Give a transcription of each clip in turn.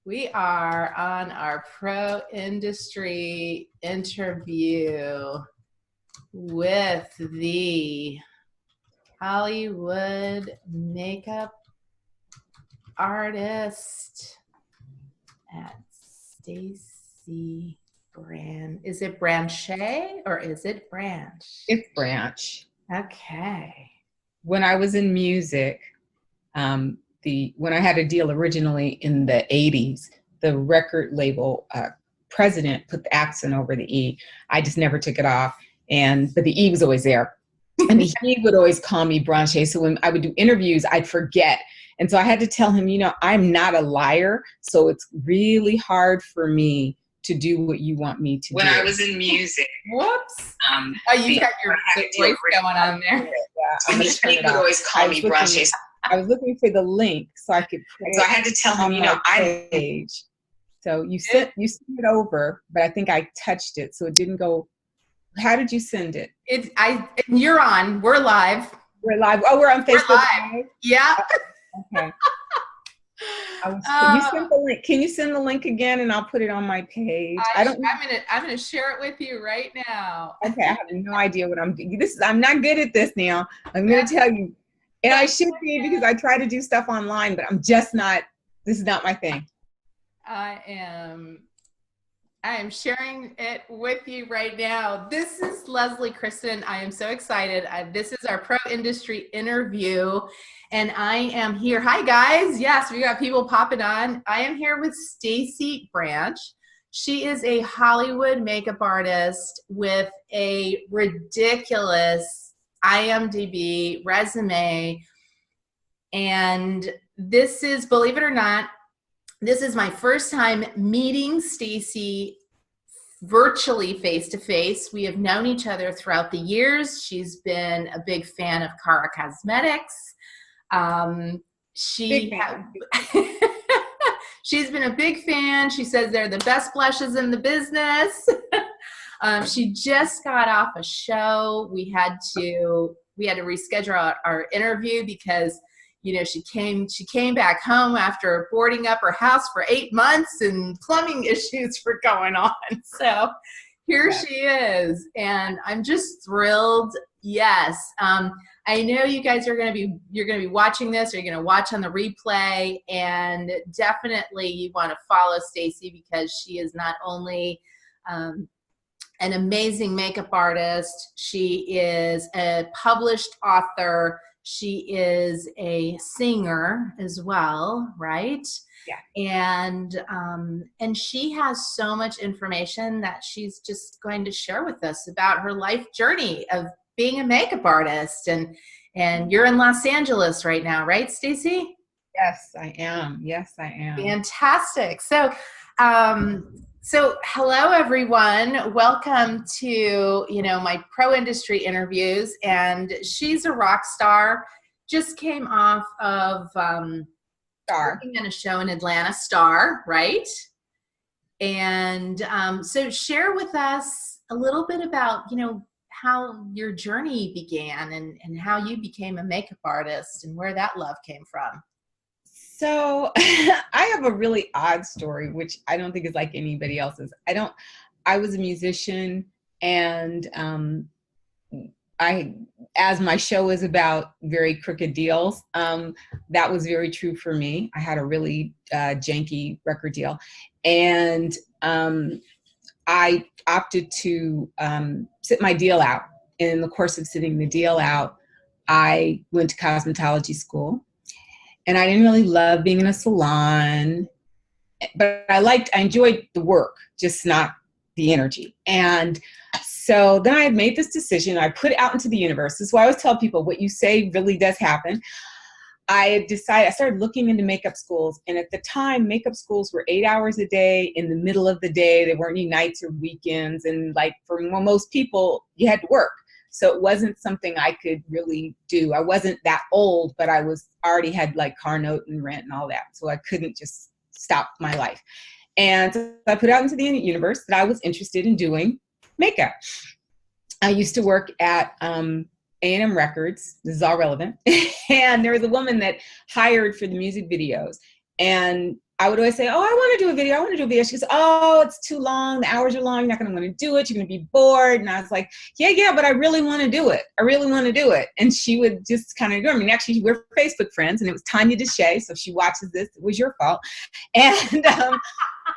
We are on our pro industry interview with the Hollywood makeup artist at Stacye Brand. Is it Branche or is it Branche? It's Branche. Okay. When I was in music, when I had a deal originally in the 80s, the record label president put the accent over the E. I just never took it off, but the E was always there. And he would always call me Branche. So when I would do interviews, I'd forget. And so I had to tell him, I'm not a liar. So it's really hard for me to do what you want me to do. When I was in music. Whoops. You got your voice going on there. Yeah, and he would always call me Branche. I was looking for the link so I could put So I had to tell him, I page. So you sent it over, but I think I touched it, so it didn't go. How did you send it? You're on. We're live. We're live. Oh, we're on Facebook. We're live. Yeah. Okay. You sent the link. Can you send the link again, and I'll put it on my page? I'm gonna share it with you right now. Okay. I have no idea what I'm doing. I'm not good at this now. I'm gonna tell you. And I should be, because I try to do stuff online, but I'm just not. This is not my thing. I am sharing it with you right now. This is Leslie Kristen. I am so excited. This is our pro industry interview, and I am here. Hi guys. Yes, we got people popping on. I am here with Stacye Branche. She is a Hollywood makeup artist with a ridiculous IMDb resume, and this is, believe it or not, this is my first time meeting Stacye virtually face-to-face. We have known each other throughout the years. She's been a big fan of CARA Cosmetics. She's been a big fan. She says they're the best blushes in the business. She just got off a show. We had to reschedule our interview because, she came back home after boarding up her house for 8 months and plumbing issues were going on. So here she is, and I'm just thrilled. Yes. I know you guys you're going to be watching this, or you're going to watch on the replay, and definitely you want to follow Stacye because she is not only, an amazing makeup artist. She is a published author. She is a singer as well, right? Yeah. And she has so much information that she's just going to share with us about her life journey of being a makeup artist. And you're in Los Angeles right now, right, Stacye? Yes, I am. Yes, I am. Fantastic. So hello, everyone. Welcome to, my pro industry interviews. And she's a rock star. Just came off of working in a show in Atlanta, Star, right? And so share with us a little bit about, how your journey began and how you became a makeup artist and where that love came from. So I have a really odd story, which I don't think is like anybody else's. I was a musician, and as my show is about very crooked deals, that was very true for me. I had a really janky record deal, and I opted to sit my deal out. And in the course of sitting the deal out, I went to cosmetology school. And I didn't really love being in a salon, but I enjoyed the work, just not the energy. And so then I had made this decision. I put it out into the universe. This is why I always tell people, what you say really does happen. I started looking into makeup schools. And at the time, makeup schools were 8 hours a day in the middle of the day. There weren't any nights or weekends. And like for most people, you had to work. So it wasn't something I could really do. I wasn't that old, but I already had like car note and rent and all that. So I couldn't just stop my life. And so I put out into the universe that I was interested in doing makeup. I used to work at A&M Records. This is all relevant. And there was a woman that hired for the music videos. And I would always say, oh, I want to do a video. I want to do a video. She goes, oh, it's too long. The hours are long. You're not going to want to do it. You're going to be bored. And I was like, yeah, but I really want to do it. I really want to do it. And she would just kind of ignore me. And actually, we're Facebook friends, and it was Tanya Deshay. So if she watches this, it was your fault. And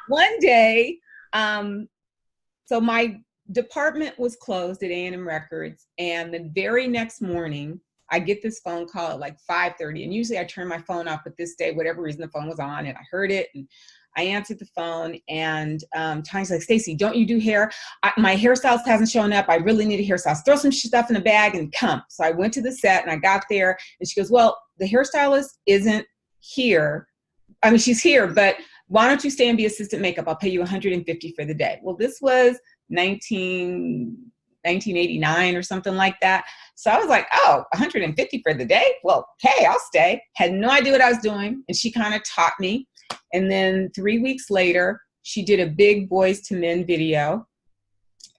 one day, so my department was closed at A&M Records. And the very next morning, I get this phone call at like 5:30, and usually I turn my phone off, but this day, whatever reason, the phone was on, and I heard it, and I answered the phone, and Tanya's like, Stacye, don't you do hair? My hairstylist hasn't shown up. I really need a hairstylist. Throw some stuff in a bag and come. So I went to the set, and I got there, and she goes, well, the hairstylist isn't here. I mean, she's here, but why don't you stay and be assistant makeup? I'll pay you $150 for the day. Well, this was 1989 or something like that. So I was like, oh, $150 for the day? Well, hey, I'll stay. Had no idea what I was doing. And she kind of taught me. And then 3 weeks later, she did a big Boys to Men video.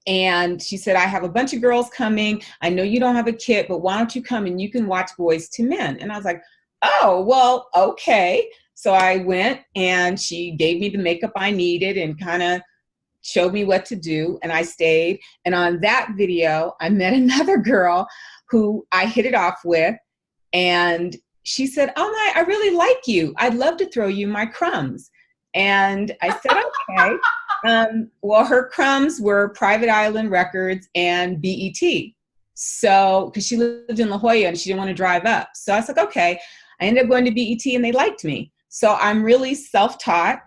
And she said, I have a bunch of girls coming. I know you don't have a kit, but why don't you come and you can watch Boys to Men? And I was like, oh, well, okay. So I went, and she gave me the makeup I needed and kind of showed me what to do, and I stayed. And on that video, I met another girl who I hit it off with, and she said, oh my, I really like you. I'd love to throw you my crumbs. And I said, okay. Well, her crumbs were Private Island Records and BET. So, because she lived in La Jolla and she didn't want to drive up. So I was like, okay. I ended up going to BET, and they liked me. So I'm really self-taught.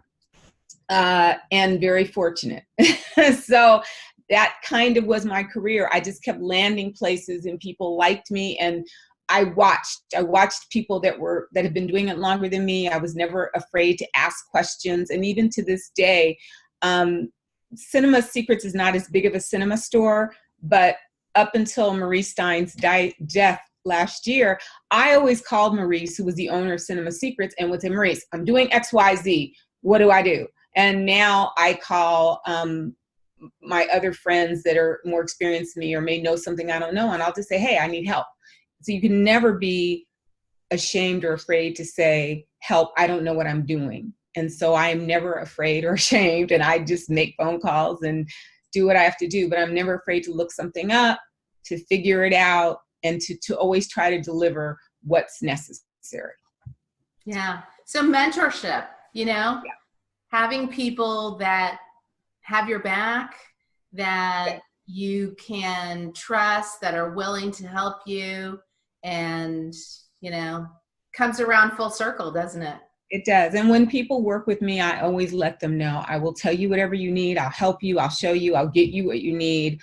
And very fortunate. So that kind of was my career. I just kept landing places, and people liked me, and I watched people that have been doing it longer than me. I was never afraid to ask questions. And even to this day, Cinema Secrets is not as big of a cinema store, but up until Maurice Stein's death last year, I always called Maurice, who was the owner of Cinema Secrets, and would say, Maurice, I'm doing XYZ. What do I do? And now I call my other friends that are more experienced than me or may know something I don't know, and I'll just say, hey, I need help. So you can never be ashamed or afraid to say, help, I don't know what I'm doing. And so I'm never afraid or ashamed, and I just make phone calls and do what I have to do. But I'm never afraid to look something up, to figure it out, and to always try to deliver what's necessary. Yeah. So mentorship, yeah. Having people that have your back, that you can trust, that are willing to help you, and, comes around full circle, doesn't it? It does. And when people work with me, I always let them know, I will tell you whatever you need. I'll help you. I'll show you. I'll get you what you need.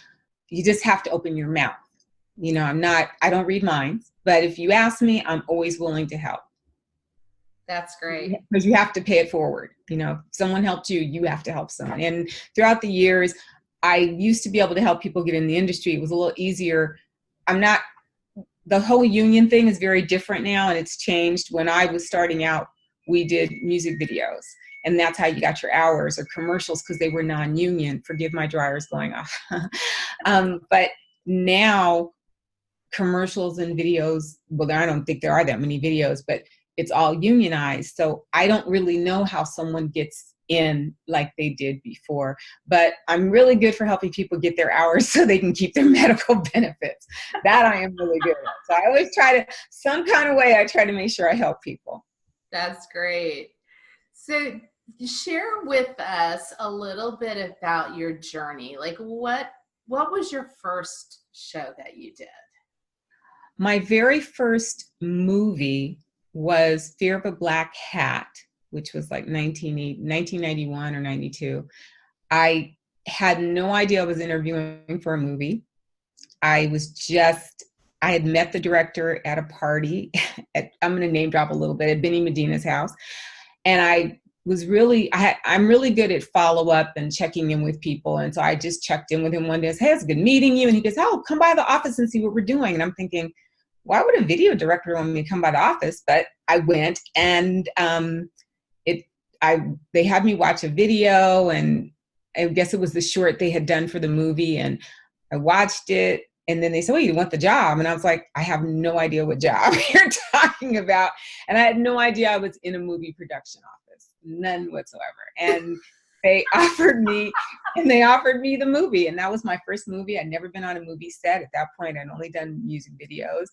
You just have to open your mouth. I don't read minds, but if you ask me, I'm always willing to help. That's great. Because you have to pay it forward. If someone helped you, you have to help someone. And throughout the years, I used to be able to help people get in the industry. It was a little easier. The whole union thing is very different now, and it's changed. When I was starting out, we did music videos, and that's how you got your hours, or commercials, because they were non-union. Forgive my dryers going off. But now commercials and videos, well, I don't think there are that many videos, but it's all unionized. So I don't really know how someone gets in like they did before, but I'm really good for helping people get their hours so they can keep their medical benefits. That I am really good at. So I always some kind of way, I try to make sure I help people. That's great. So share with us a little bit about your journey. Like what was your first show that you did? My very first movie was Fear of a Black Hat, which was like 1991 or 92. I had no idea I was interviewing for a movie. I had met the director at a party I'm going to name drop a little bit, at Benny Medina's house. And I'm really good at follow up and checking in with people. And so I just checked in with him one day. I said, hey, it's good meeting you. And he goes, oh, come by the office and see what we're doing. And I'm thinking, why would a video director want me to come by the office? But I went, and they had me watch a video, and I guess it was the short they had done for the movie, and I watched it, and then they said, well, you want the job? And I was like, I have no idea what job you're talking about. And I had no idea I was in a movie production office. none whatsoever. And they offered me the movie. And that was my first movie. I'd never been on a movie set. At that point, I'd only done music videos.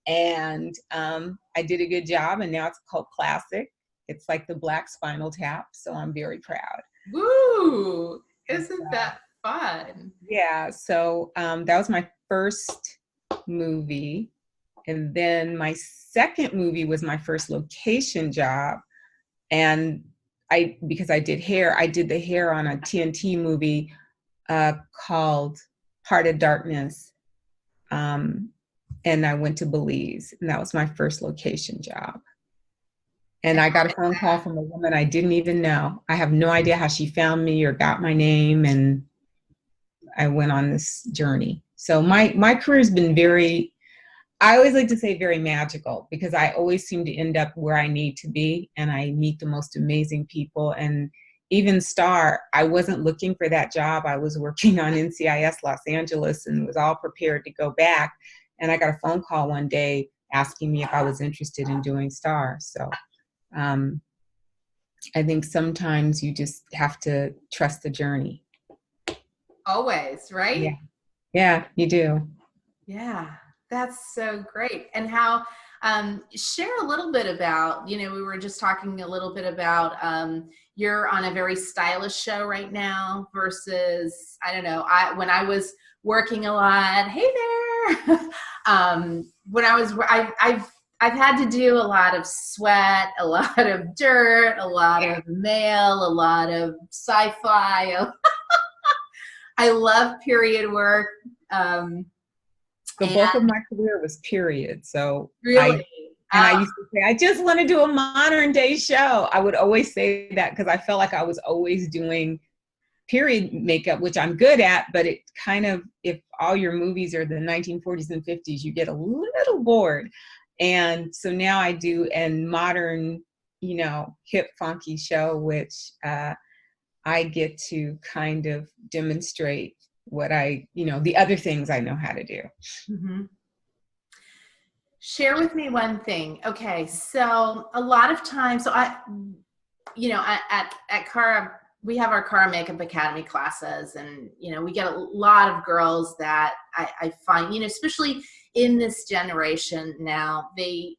And I did a good job. And now it's a cult classic. It's like the Black Spinal Tap. So I'm very proud. Woo! Isn't that fun? Yeah. So that was my first movie. And then my second movie was my first location job. And because I did hair, I did the hair on a TNT movie called Heart of Darkness. And I went to Belize, and that was my first location job. And I got a phone call from a woman I didn't even know. I have no idea how she found me or got my name, and I went on this journey. So my career has been very, I always like to say very magical, because I always seem to end up where I need to be, and I meet the most amazing people. And even Star, I wasn't looking for that job. I was working on NCIS Los Angeles and was all prepared to go back. And I got a phone call one day asking me if I was interested in doing Star. So I think sometimes you just have to trust the journey. Always, right? Yeah, you do. Yeah, that's so great. And how, share a little bit about, we were just talking a little bit about, you're on a very stylish show right now versus, I don't know, when I was working a lot, hey there, when I've had to do a lot of sweat, a lot of dirt, a lot of mail, a lot of sci-fi. I love period work. The bulk of my career was period. So really, I used to say, I just want to do a modern day show. I would always say that because I felt like I was always doing period makeup, which I'm good at, but it kind of, if all your movies are the 1940s and 50s, you get a little bored. And so now I do a modern, hip, funky show, which I get to kind of demonstrate what the other things I know how to do. Mm-hmm. Share with me one thing. Okay, so a lot of times, at CARA, we have our CARA Makeup Academy classes, and, we get a lot of girls that I find, especially in this generation now, they,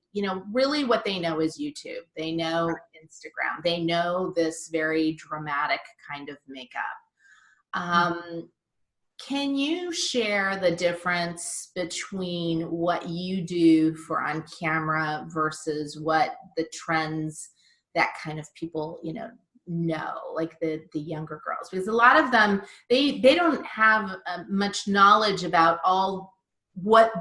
really what they know is YouTube. They know Instagram. They know this very dramatic kind of makeup. Can you share the difference between what you do for on camera versus what the trends that kind of people, know, like the younger girls? Because a lot of them, they don't have much knowledge about what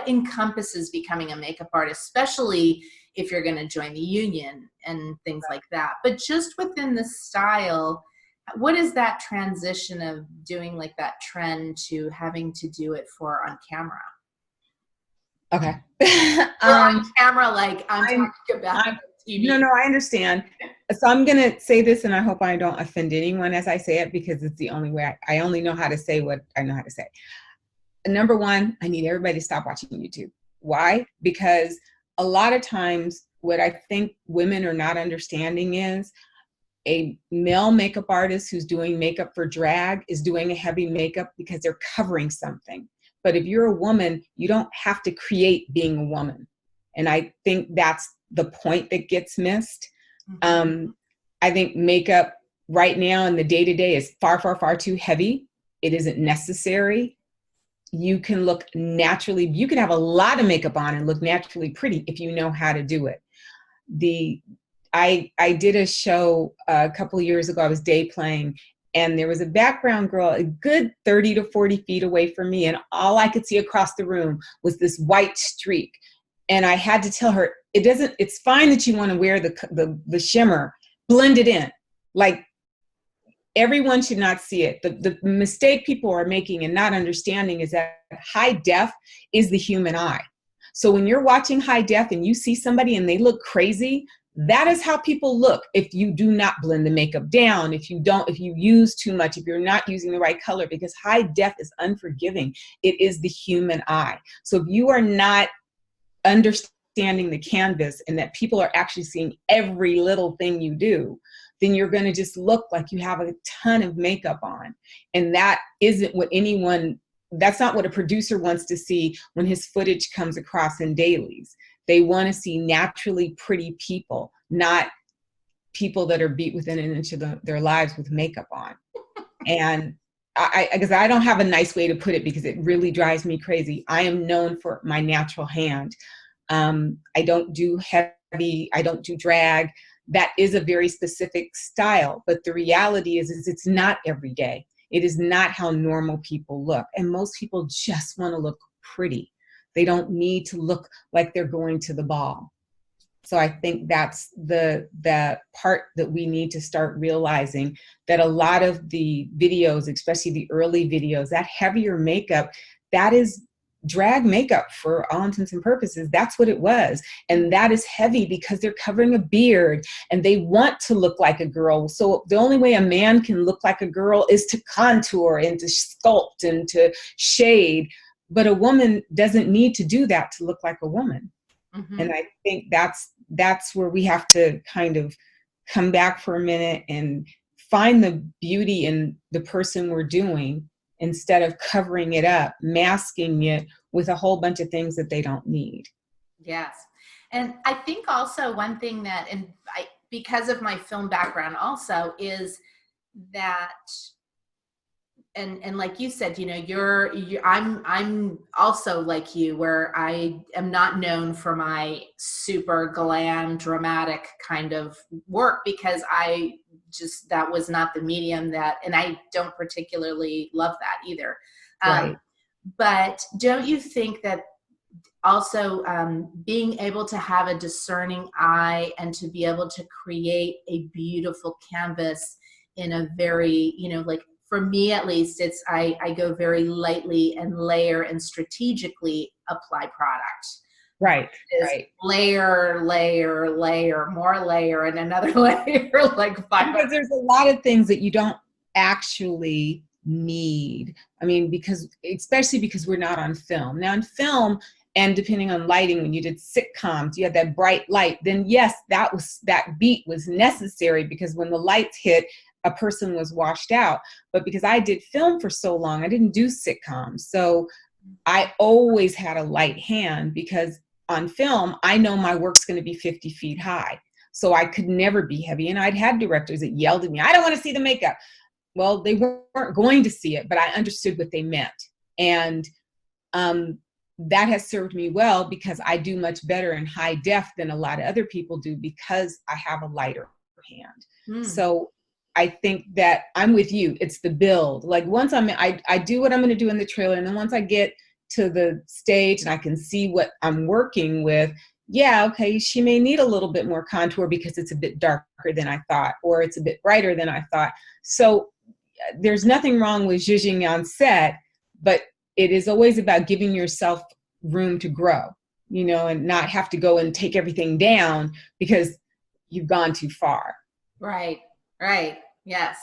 encompasses becoming a makeup artist, especially if you're going to join the union and things like that. But just within the style, what is that transition of doing like that trend to having to do it for on camera? Okay. Or on camera, like I'm talking about TV. No, I understand. So I'm going to say this, and I hope I don't offend anyone as I say it, because it's the only way I only know how to say what I know how to say. Number one, I need everybody to stop watching YouTube. Why? Because a lot of times what I think women are not understanding is a male makeup artist who's doing makeup for drag is doing a heavy makeup because they're covering something. But if you're a woman, you don't have to create being a woman. And I think that's the point that gets missed. Mm-hmm. I think makeup right now in the day-to-day is far, far, far too heavy. It isn't necessary. You can look naturally. You can have a lot of makeup on and look naturally pretty if you know how to do it. I did a show a couple of years ago. I was day playing, and there was a background girl a good 30 to 40 feet away from me, and all I could see across the room was this white streak. And I had to tell her, it's fine that you want to wear the shimmer, blend it in. Like, everyone should not see it. The mistake people are making and not understanding is that high def is the human eye. So when you're watching high def and you see somebody and they look crazy, that is how people look if you do not blend the makeup down, if you use too much, if you're not using the right color, because high def is unforgiving. It is the human eye. So if you are not understanding understanding the canvas and that people are actually seeing every little thing you do, then you're going to just look like you have a ton of makeup on. And that isn't what that's not what a producer wants to see when his footage comes across in dailies. They want to see naturally pretty people, not people that are beat within an inch of their lives with makeup on. And I guess I don't have a nice way to put it because it really drives me crazy. I am known for my natural hand. I don't do heavy, I don't do drag. That is a very specific style, but the reality is it's not every day. It is not how normal people look. And most people just want to look pretty. They don't need to look like they're going to the ball. So I think that's the part that we need to start realizing, that a lot of the videos, especially the early videos, that heavier makeup, that is drag makeup for all intents and purposes. That's what it was. And that is heavy because they're covering a beard and they want to look like a girl. So the only way a man can look like a girl is to contour and to sculpt and to shade. But a woman doesn't need to do that to look like a woman. Mm-hmm. And I think that's where we have to kind of come back for a minute and find the beauty in the person we're doing, instead of covering it up, masking it with a whole bunch of things that they don't need. Yes. And I think also one thing that, because of my film background also, is that, and like you said, you know, I'm also like you, where I am not known for my super glam, dramatic kind of work, because that was not the medium and I don't particularly love that either. Right. But don't you think that also being able to have a discerning eye and to be able to create a beautiful canvas in a very, you know, like, for me at least, I go very lightly and layer and strategically apply product. Right, right. Layer, more layer, and another layer, like 5. Because there's a lot of things that you don't actually need. I mean, especially because we're not on film. Now in film, and depending on lighting, when you did sitcoms, you had that bright light, then yes, that beat was necessary, because when the lights hit, a person was washed out. But because I did film for so long, I didn't do sitcoms. So I always had a light hand, because on film, I know my work's going to be 50 feet high. So I could never be heavy. And I'd had directors that yelled at me, I don't want to see the makeup. Well, they weren't going to see it, but I understood what they meant. And that has served me well, because I do much better in high def than a lot of other people do, because I have a lighter hand. So I think that I'm with you. It's the build. Like once I do what I'm going to do in the trailer, and then once I get to the stage and I can see what I'm working with, yeah, okay, she may need a little bit more contour because it's a bit darker than I thought, or it's a bit brighter than I thought. So there's nothing wrong with zhuzhing on set, but it is always about giving yourself room to grow, you know, and not have to go and take everything down because you've gone too far. Right. Right. Yes.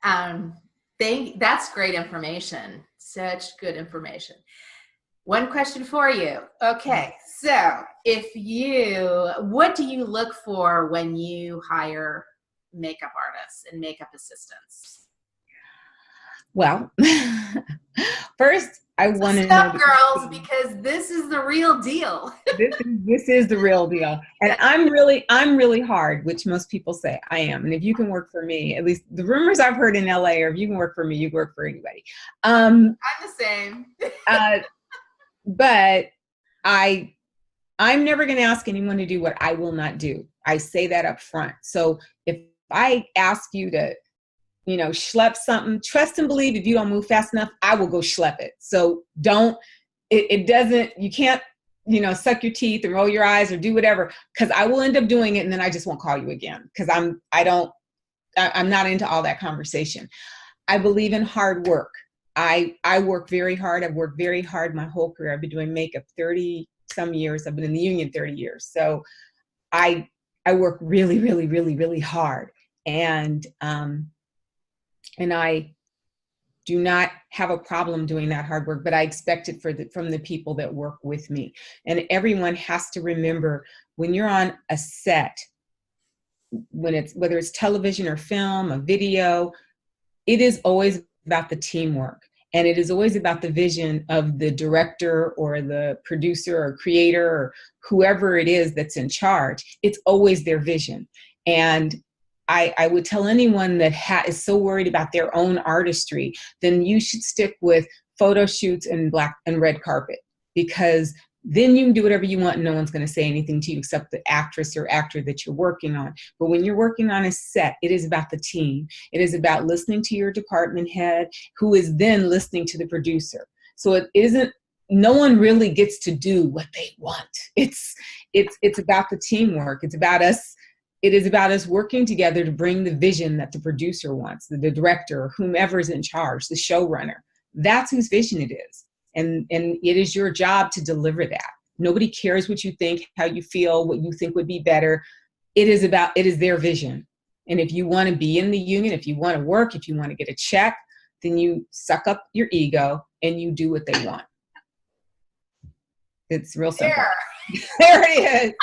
That's great information. Such good information. One question for you. Okay. So what do you look for when you hire makeup artists and makeup assistants? Well, first I want to know, girls, because this is the real deal. This is the real deal, and I'm really hard, which most people say I am. And if you can work for me, at least the rumors I've heard in LA are, if you can work for me, you work for anybody. I'm the same. But I'm never going to ask anyone to do what I will not do. I say that up front. So if I ask you to, you know, schlep something, trust and believe, if you don't move fast enough, I will go schlep it. So you can't, you know, suck your teeth and roll your eyes or do whatever, because I will end up doing it and then I just won't call you again, because I'm not into all that conversation. I believe in hard work. I work very hard. I've worked very hard my whole career. I've been doing makeup 30 some years. I've been in the union 30 years. So I work really, really, really, really hard. And I do not have a problem doing that hard work, but I expect it from the people that work with me. And everyone has to remember, when you're on a set, whether it's television or film, a video, it is always about the teamwork. And it is always about the vision of the director or the producer or creator or whoever it is that's in charge. It's always their vision. And I would tell anyone that is so worried about their own artistry, then you should stick with photo shoots and black and red carpet, because then you can do whatever you want and no one's going to say anything to you except the actress or actor that you're working on. But when you're working on a set, it is about the team. It is about listening to your department head, who is then listening to the producer. So it isn't, no one really gets to do what they want. It's about the teamwork. It's about us. It is about us working together to bring the vision that the producer wants, the director, or whomever's in charge, the showrunner. That's whose vision it is. And it is your job to deliver that. Nobody cares what you think, how you feel, what you think would be better. It is their vision. And if you want to be in the union, if you want to work, if you want to get a check, then you suck up your ego and you do what they want. It's real simple. There it is.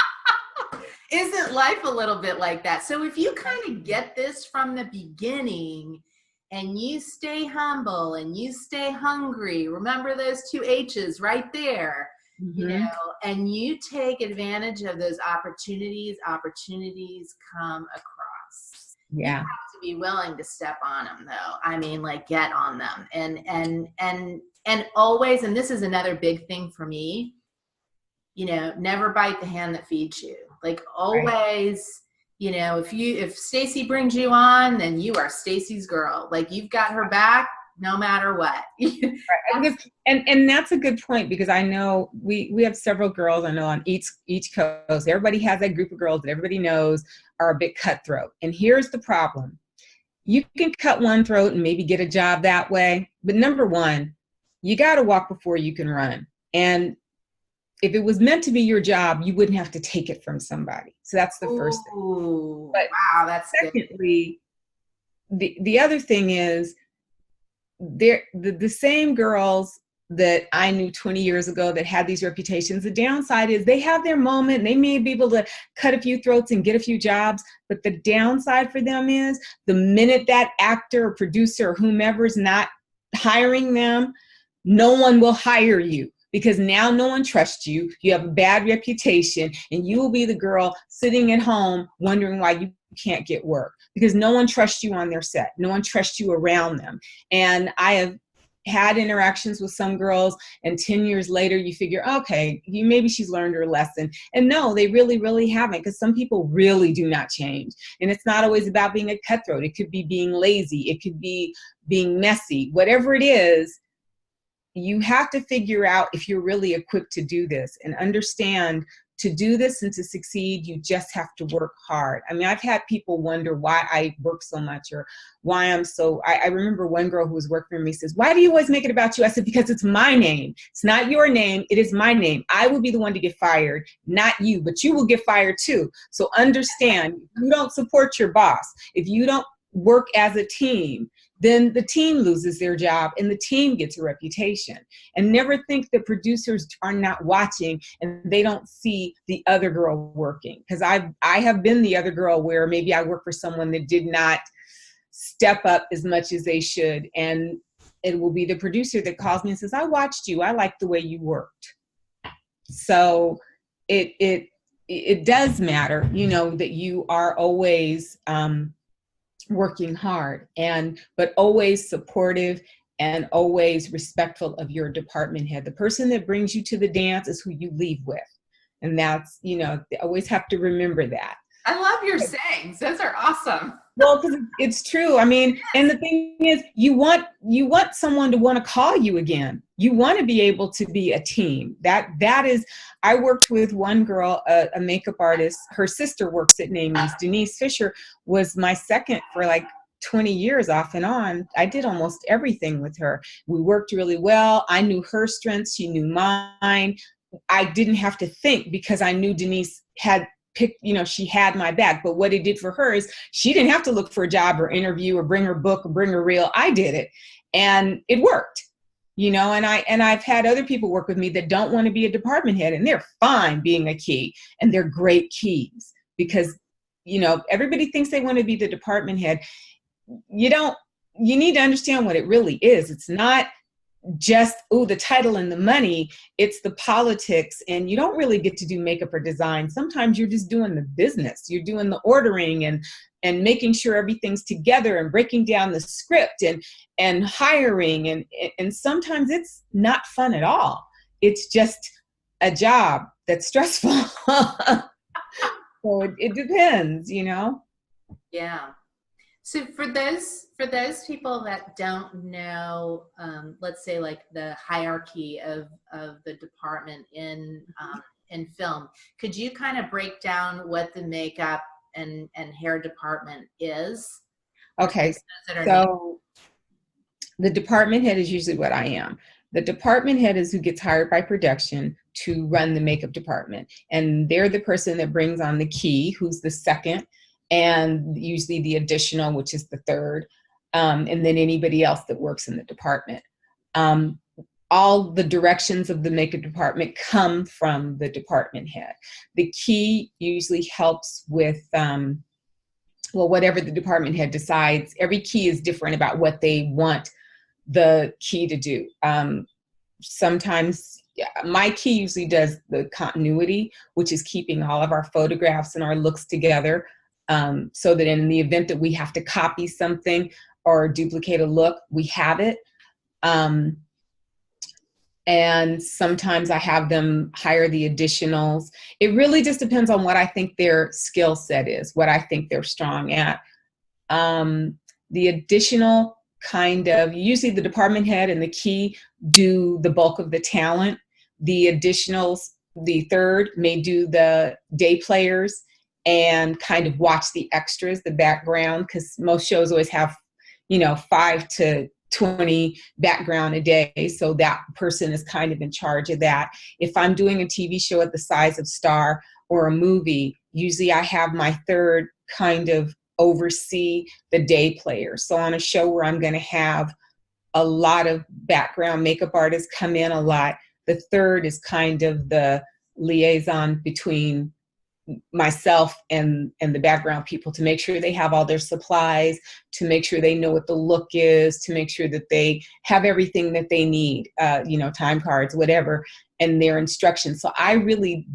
Isn't life a little bit like that? So if you kind of get this from the beginning and you stay humble and you stay hungry, remember those 2 H's right there, you know, and you take advantage of those opportunities come across. Yeah. You have to be willing to step on them though. I mean, like, get on them and always, and this is another big thing for me, you know, never bite the hand that feeds you. Like, always, right. You know, if Stacye brings you on, then you are Stacye's girl. Like, you've got her back no matter what. Right. And that's a good point, because I know we have several girls I know on each coast. Everybody has that group of girls that everybody knows are a bit cutthroat. And here's the problem. You can cut one throat and maybe get a job that way. But number one, you got to walk before you can run. And if it was meant to be your job, you wouldn't have to take it from somebody. So that's the first thing. But wow, that's secondly, the other thing is, the same girls that I knew 20 years ago that had these reputations, the downside is they have their moment and they may be able to cut a few throats and get a few jobs. But the downside for them is, the minute that actor or producer or whomever is not hiring them, no one will hire you. Because now no one trusts you, you have a bad reputation, and you will be the girl sitting at home wondering why you can't get work, because no one trusts you on their set. No one trusts you around them. And I have had interactions with some girls, and 10 years later you figure, okay, maybe she's learned her lesson. And no, they really, really haven't, because some people really do not change. And it's not always about being a cutthroat. It could be being lazy. It could be being messy. Whatever it is, you have to figure out if you're really equipped to do this, and understand, to do this and to succeed, you just have to work hard. I mean, I've had people wonder why I work so much, or why I'm so, I remember one girl who was working for me says, why do you always make it about you? I said, because it's my name. It's not your name. It is my name. I will be the one to get fired, not you, but you will get fired too. So understand, if you don't support your boss, if you don't work as a team, then the team loses their job and the team gets a reputation. And never think that producers are not watching and they don't see the other girl working. Because I have been the other girl where maybe I work for someone that did not step up as much as they should. And it will be the producer that calls me and says, I watched you. I like the way you worked. So it does matter, you know, that you are always working hard, but always supportive and always respectful of your department head. The person that brings you to the dance is who you leave with. And that's, you know, they always have to remember that. I love your sayings. Those are awesome. Well, because it's true. I mean, and the thing is, you want someone to want to call you again. You want to be able to be a team. That is, I worked with one girl, a makeup artist. Her sister works at Namie's. Denise Fisher was my second for like 20 years off and on. I did almost everything with her. We worked really well. I knew her strengths. She knew mine. I didn't have to think, because I knew Denise had picked, you know, she had my back. But what it did for her is she didn't have to look for a job or interview or bring her book or bring her reel. I did it. And it worked, you know, and I've had other people work with me that don't want to be a department head, and they're fine being a key, and they're great keys, because, you know, everybody thinks they want to be the department head. You need to understand what it really is. It's not just, oh, the title and the money. It's the politics, and you don't really get to do makeup or design. Sometimes you're just doing the business. You're doing the ordering and making sure everything's together and breaking down the script and hiring. And sometimes it's not fun at all. It's just a job that's stressful. So it depends, you know? Yeah. So for those people that don't know, let's say like the hierarchy of the department in film, could you kind of break down what the makeup and hair department is? Okay, so the department head is usually what I am. The department head is who gets hired by production to run the makeup department. And they're the person that brings on the key, who's the second, and usually the additional, which is the third, and then anybody else that works in the department. All the directions of the makeup department come from the department head. The key usually helps with, well, whatever the department head decides. Every key is different about what they want the key to do. Sometimes my key usually does the continuity, which is keeping all of our photographs and our looks together, so that in the event that we have to copy something or duplicate a look, we have it. And sometimes I have them hire the additionals. It really just depends on what I think their skill set is, what I think they're strong at. The additional kind of, usually the department head and the key do the bulk of the talent. The additionals, the third, may do the day players and kind of watch the extras, the background, because most shows always have, you know, 5 to 20 background a day. So that person is kind of in charge of that. If I'm doing a TV show at the size of Star or a movie, usually I have my third kind of oversee the day players. So on a show where I'm going to have a lot of background makeup artists come in a lot, the third is kind of the liaison between myself and the background people, to make sure they have all their supplies, to make sure they know what the look is, to make sure that they have everything that they need, you know, time cards, whatever, and their instructions. So I really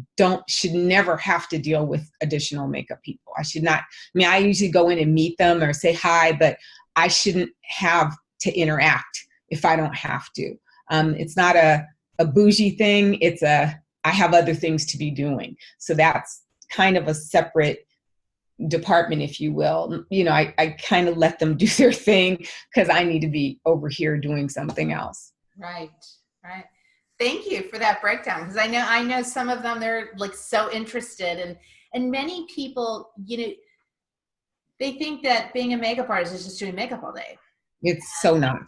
should never have to deal with additional makeup people. I should not, I mean, I usually go in and meet them or say hi, but I shouldn't have to interact if I don't have to. It's not a bougie thing. It's I have other things to be doing. So that's kind of a separate department, if you will. You know, I kind of let them do their thing because I need to be over here doing something else. Right, right. Thank you for that breakdown, because I know some of them, they're like so interested, and many people, you know, they think that being a makeup artist is just doing makeup all day. It's so not.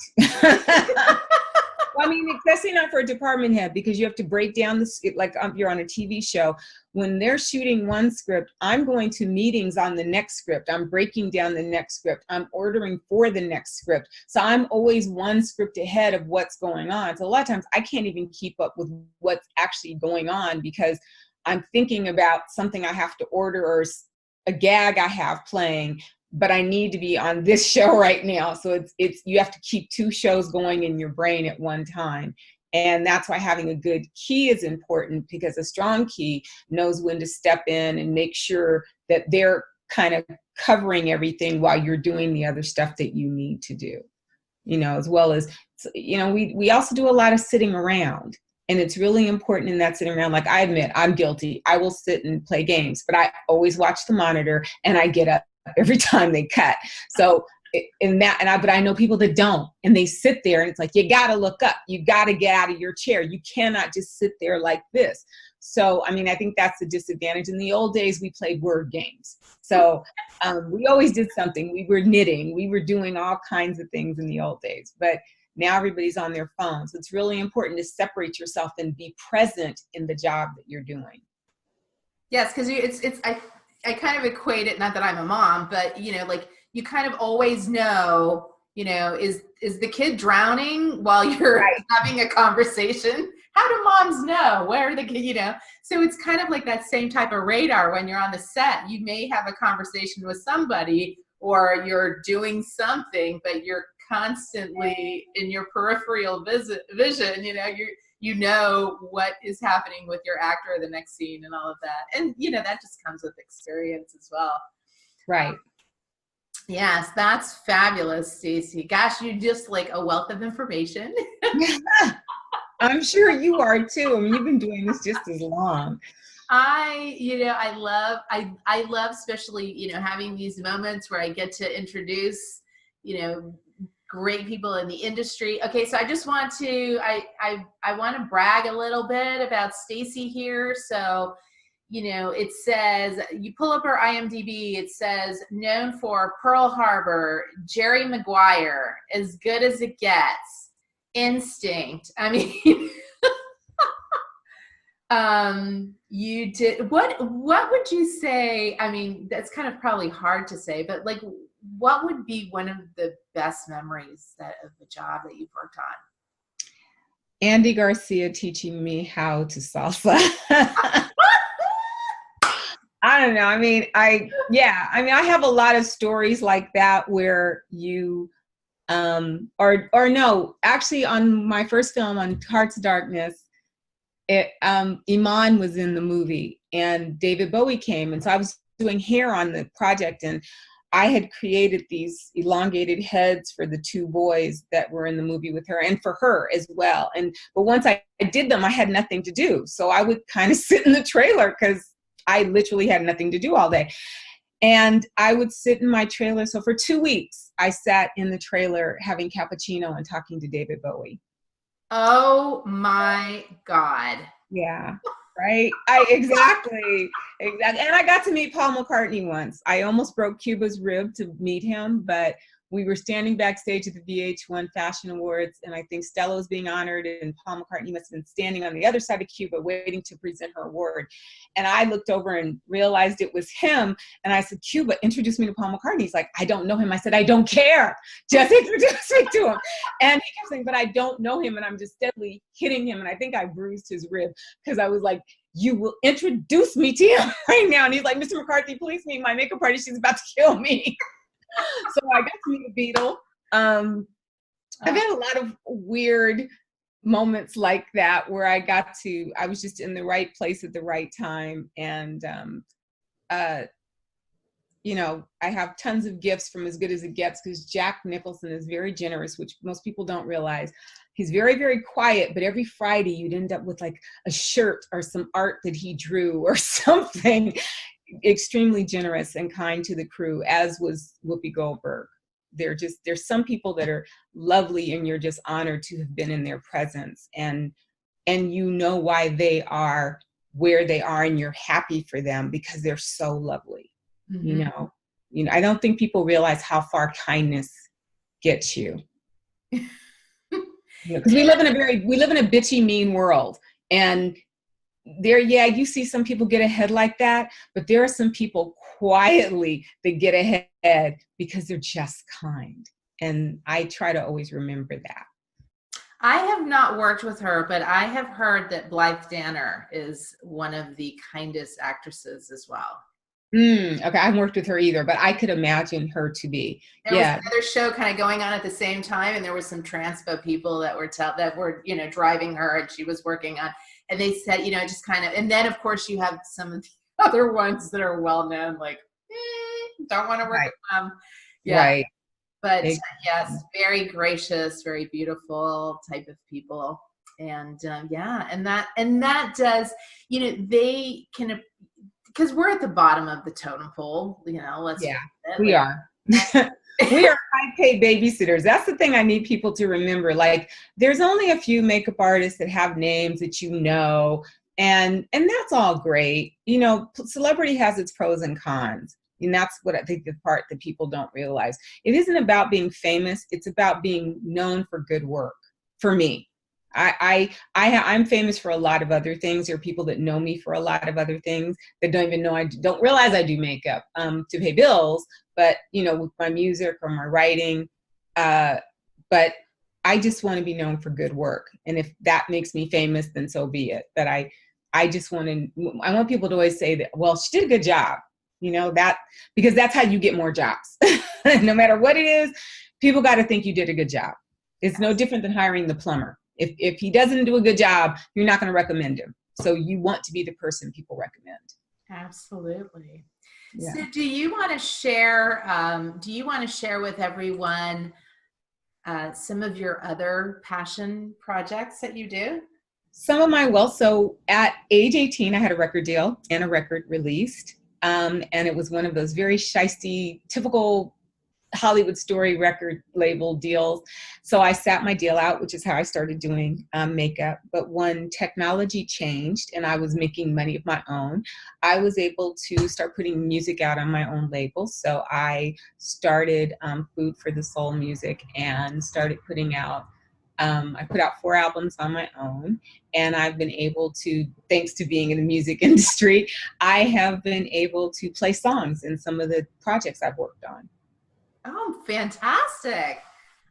Well, I mean, especially not for a department head, because you have to break down the, like you're on a TV show. When they're shooting one script, I'm going to meetings on the next script. I'm breaking down the next script. I'm ordering for the next script. So I'm always one script ahead of what's going on. So a lot of times I can't even keep up with what's actually going on, because I'm thinking about something I have to order or a gag I have playing, but I need to be on this show right now. So it's you have to keep 2 shows going in your brain at one time. And that's why having a good key is important, because a strong key knows when to step in and make sure that they're kind of covering everything while you're doing the other stuff that you need to do, you know, as well as, you know, we also do a lot of sitting around. And it's really important in that sitting around. Like, I admit, I'm guilty. I will sit and play games, but I always watch the monitor and I get up every time they cut. So but I know people that don't, and they sit there and it's like, you got to look up, you got to get out of your chair. You cannot just sit there like this. So, I mean, I think that's the disadvantage. In the old days, we played word games. So we always did something. We were knitting, we were doing all kinds of things in the old days, but now everybody's on their phones. So it's really important to separate yourself and be present in the job that you're doing. Yes, because I kind of equate it, not that I'm a mom, but, you know, like, you kind of always know You know, is the kid drowning while you're Right. having a conversation? How do moms know where the kid, you know? So it's kind of like that same type of radar when you're on the set. You may have a conversation with somebody or you're doing something, but you're constantly in your peripheral vision, you know, you know what is happening with your actor, the next scene and all of that. And, you know, that just comes with experience as well. Right. Yes, that's fabulous, Stacye. Gosh, you're just like a wealth of information. I'm sure you are too. I mean, you've been doing this just as long. I love especially, you know, having these moments where I get to introduce, you know, great people in the industry. Okay, so I just want to, I want to brag a little bit about Stacye here. So, you know, it says, you pull up her IMDb, it says, known for Pearl Harbor, Jerry Maguire, As Good as It Gets, Instinct. I mean, you did, what would you say, I mean, that's kind of probably hard to say, but like, what would be one of the best memories of the job that you've worked on? Andy Garcia teaching me how to salsa. I don't know. I mean, I have a lot of stories like that where you, or no, actually on my first film on Hearts of Darkness, Iman was in the movie and David Bowie came. And so I was doing hair on the project and I had created these elongated heads for the two boys that were in the movie with her and for her as well. But once I did them, I had nothing to do. So I would kind of sit in the trailer because I literally had nothing to do all day. And I would sit in my trailer. So for 2 weeks, I sat in the trailer having cappuccino and talking to David Bowie. Oh my God. Yeah, right. Exactly. And I got to meet Paul McCartney once. I almost broke Cuba's rib to meet him, but we were standing backstage at the VH1 Fashion Awards, and I think Stella was being honored, and Paul McCartney must have been standing on the other side of Cuba waiting to present her award. And I looked over and realized it was him, and I said, Cuba, introduce me to Paul McCartney. He's like, I don't know him. I said, I don't care. Just introduce me to him. And he kept saying, but I don't know him, and I'm just steadily hitting him, and I think I bruised his rib because I was like, you will introduce me to him right now. And he's like, Mr. McCarthy, please meet my makeup artist. She's about to kill me. So I got to meet the Beatle. I've had a lot of weird moments like that where I was just in the right place at the right time. And, you know, I have tons of gifts from As Good as It Gets because Jack Nicholson is very generous, which most people don't realize. He's very, very quiet, but every Friday you'd end up with like a shirt or some art that he drew or something. Extremely generous and kind to the crew, as was Whoopi Goldberg. There's some people that are lovely and you're just honored to have been in their presence, and you know why they are where they are and you're happy for them because they're so lovely. Mm-hmm. You know, I don't think people realize how far kindness gets you. Because we live in a bitchy, mean world, and you see some people get ahead like that, but there are some people quietly that get ahead because they're just kind. And I try to always remember that. I have not worked with her, but I have heard that Blythe Danner is one of the kindest actresses as well. Okay, I haven't worked with her either, but I could imagine her to be. There was another show kind of going on at the same time, and there was some transpo people that were you know, driving her, and she was working on. And they said, you know, just kind of, and then of course you have some of the other ones that are well known, like, don't want to work with them. Yeah. Right. But yes, very gracious, very beautiful type of people. And and that does, you know, they can, because we're at the bottom of the totem pole, you know, we are. We are high-paid babysitters. That's the thing I need people to remember. Like, there's only a few makeup artists that have names that you know, and that's all great. You know, celebrity has its pros and cons, and that's what I think the part that people don't realize. It isn't about being famous. It's about being known for good work. For me, I'm famous for a lot of other things. There are people that know me for a lot of other things that don't even know don't realize I do makeup to pay bills. But, you know, with my music or my writing, But I just want to be known for good work. And if that makes me famous, then so be it. But I just I want people to always say that, well, she did a good job, because that's how you get more jobs. No matter what it is, people got to think you did a good job. It's no different than hiring the plumber. If he doesn't do a good job, you're not going to recommend him. So you want to be the person people recommend. Absolutely. Yeah. So do you want to share with everyone some of your other passion projects that you do? So at age 18, I had a record deal and a record released. And it was one of those very shisty, typical Hollywood story record label deals. So I sat my deal out, which is how I started doing makeup. But when technology changed and I was making money of my own, I was able to start putting music out on my own label. So I started Food for the Soul Music and started putting out, I put out 4 albums on my own, and I've been able to, thanks to being in the music industry, I have been able to play songs in some of the projects I've worked on. Oh, fantastic.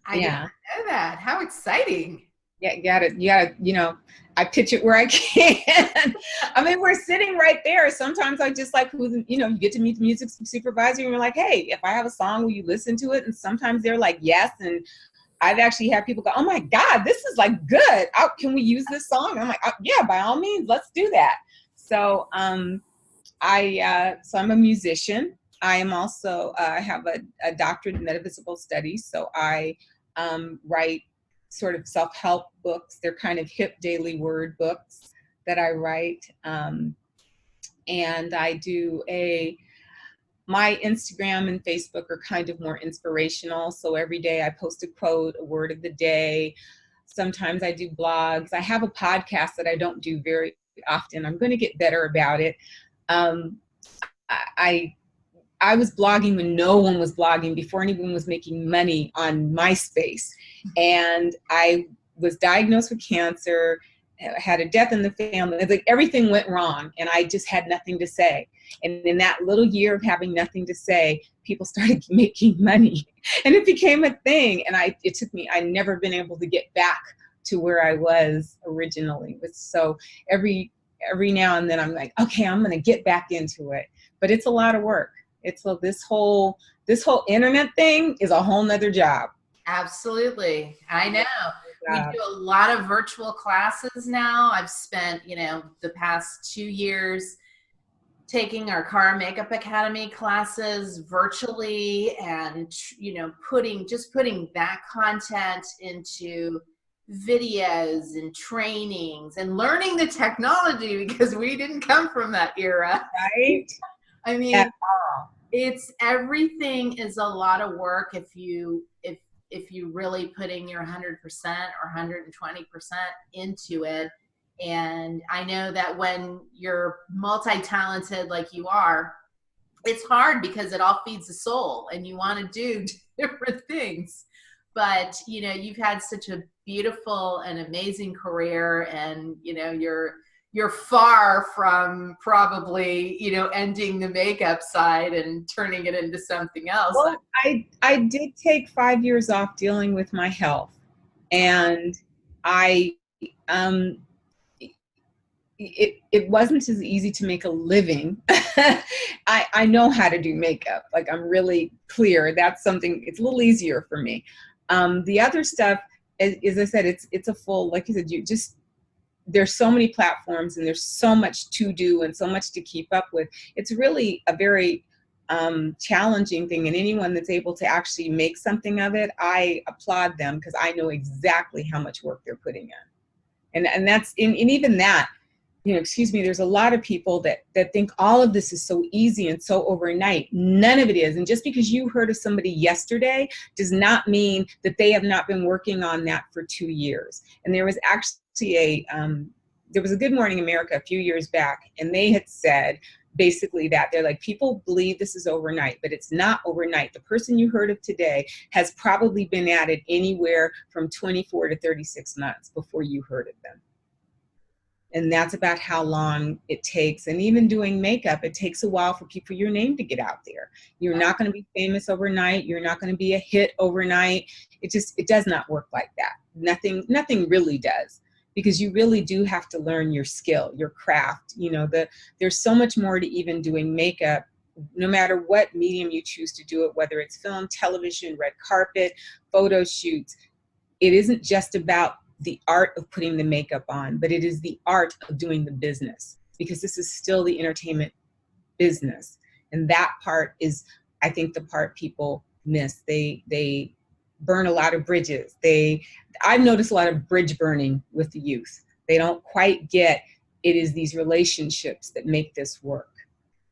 I didn't know that. How exciting. Yeah, you gotta, I pitch it where I can. I mean, we're sitting right there. Sometimes I just like, you get to meet the music supervisor and you're like, hey, if I have a song, will you listen to it? And sometimes they're like, yes. And I've actually had people go, oh my God, this is like good. Can we use this song? I'm like, yeah, by all means, let's do that. So I'm a musician. I am also, I have a doctorate in metaphysical studies. So I write sort of self-help books. They're kind of hip daily word books that I write. And I do my Instagram and Facebook are kind of more inspirational. So every day I post a quote, a word of the day. Sometimes I do blogs. I have a podcast that I don't do very often. I'm going to get better about it. I was blogging when no one was blogging, before anyone was making money on MySpace. And I was diagnosed with cancer, had a death in the family. It's like everything went wrong and I just had nothing to say. And in that little year of having nothing to say, people started making money and it became a thing. And it took me, I'd never been able to get back to where I was originally. So every now and then I'm like, okay, I'm going to get back into it. But it's a lot of work. This whole internet thing is a whole nother job. Absolutely. I know. We do a lot of virtual classes now. I've spent, the past 2 years taking our CARA Makeup Academy classes virtually and, putting that content into videos and trainings and learning the technology, because we didn't come from that era. Right? I mean, everything is a lot of work if you really putting your 100% or 120% into it. And I know that when you're multi-talented like you are, it's hard because it all feeds the soul and you want to do different things. But, you've had such a beautiful and amazing career, and, you're far from probably, ending the makeup side and turning it into something else. Well, I did take 5 years off dealing with my health, and it wasn't as easy to make a living. I know how to do makeup. Like, I'm really clear. That's something, it's a little easier for me. The other stuff, as I said, it's a full, like you said, there's so many platforms and there's so much to do and so much to keep up with. It's really a very challenging thing, and anyone that's able to actually make something of it, I applaud them, because I know exactly how much work they're putting in. And that's, and even that, there's a lot of people that think all of this is so easy and so overnight. None of it is. And just because you heard of somebody yesterday does not mean that they have not been working on that for 2 years. And there was actually there was a Good Morning America a few years back, and they had said basically that they're like, people believe this is overnight, but it's not overnight. The person you heard of today has probably been at it anywhere from 24 to 36 months before you heard of them. And that's about how long it takes. And even doing makeup, it takes a while for your name to get out there. You're not going to be famous overnight. You're not going to be a hit overnight. it does not work like that. Nothing really does, because you really do have to learn your skill, your craft. There's so much more to even doing makeup, no matter what medium you choose to do it, whether it's film, television, red carpet, photo shoots. It isn't just about the art of putting the makeup on, but it is the art of doing the business, because this is still the entertainment business. And that part is, I think, the part people miss. They burn a lot of bridges. I've noticed a lot of bridge burning with the youth. They don't quite get it is these relationships that make this work.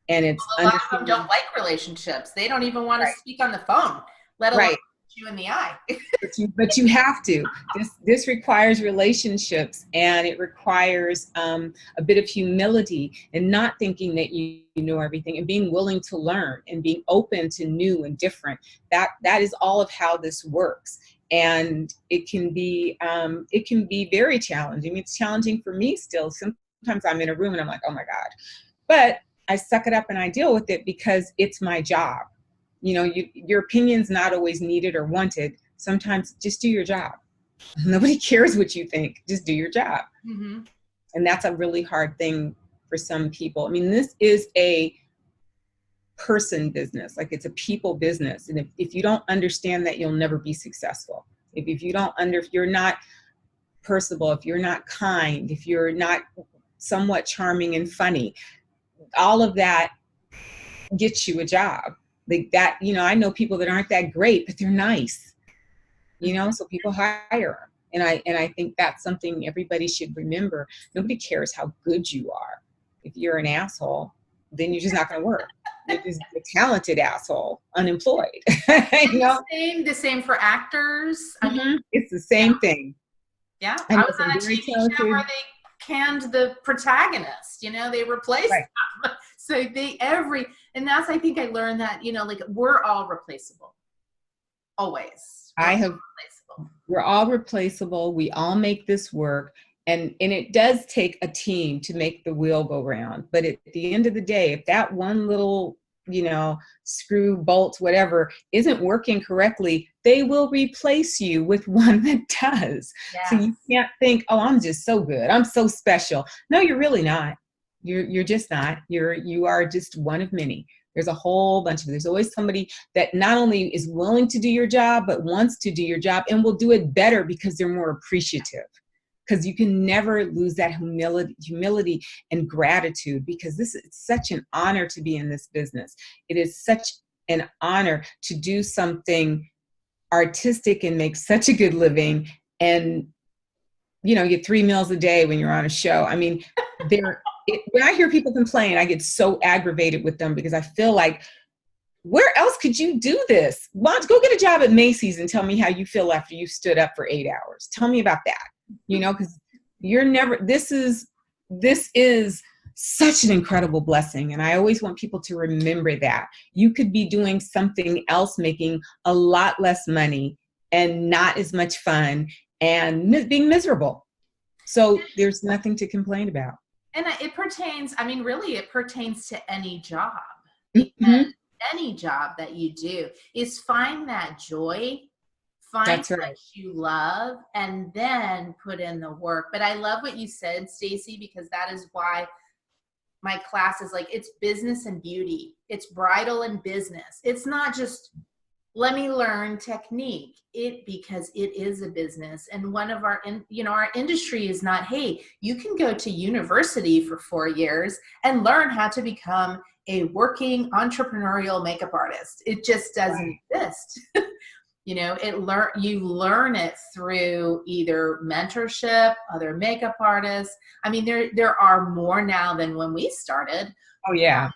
And it's a lot of them don't like relationships. They don't even want to speak on the phone, let alone you in the eye. but you have to. This requires relationships, and it requires a bit of humility, and not thinking that you know everything, and being willing to learn and being open to new and different. That is all of how this works. And it can be very challenging. It's challenging for me still. Sometimes I'm in a room and I'm like, oh my God. But I suck it up and I deal with it, because it's my job. Your opinion's not always needed or wanted. Sometimes just do your job. Nobody cares what you think. Just do your job. Mm-hmm. And that's a really hard thing for some people. I mean, this is a person business. Like, it's a people business. And if you don't understand that, you'll never be successful. If you're not personable, if you're not kind, if you're not somewhat charming and funny, all of that gets you a job. Like that, I know people that aren't that great, but they're nice, so people hire them. And I think that's something everybody should remember. Nobody cares how good you are. If you're an asshole, then you're just not going to work. You're just a talented asshole, unemployed. The same for actors. I mean, it's the same thing. Yeah, I was on a TV show where they canned the protagonist. They replaced them. So and that's, I think I learned that, like, we're all replaceable. Always. We're all replaceable. We all make this work. And it does take a team to make the wheel go round. But at the end of the day, if that one little, screw, bolt, whatever, isn't working correctly, they will replace you with one that does. Yes. So you can't think, oh, I'm just so good, I'm so special. No, you're really not. You're just not. You are just one of many. There's a whole bunch of, there's always somebody that not only is willing to do your job, but wants to do your job and will do it better because they're more appreciative. Because you can never lose that humility and gratitude, because it's such an honor to be in this business. It is such an honor to do something artistic and make such a good living, and get 3 meals a day when you're on a show. I mean, when I hear people complain, I get so aggravated with them, because I feel like, where else could you do this? Why don't you go get a job at Macy's and tell me how you feel after you stood up for 8 hours? Tell me about that. Because this is such an incredible blessing. And I always want people to remember that you could be doing something else, making a lot less money and not as much fun and being miserable. So there's nothing to complain about. And it pertains to any job. Mm-hmm. Any job that you do is find that joy. Find what you love, and then put in the work. But I love what you said, Stacye, because that is why my class is like, it's business and beauty. It's bridal and business. It's not just, let me learn technique. Because it is a business. And one of our industry is not, hey, you can go to university for 4 years and learn how to become a working entrepreneurial makeup artist. It just doesn't exist. You learn it through either mentorship, other makeup artists. I mean, there are more now than when we started. Oh yeah.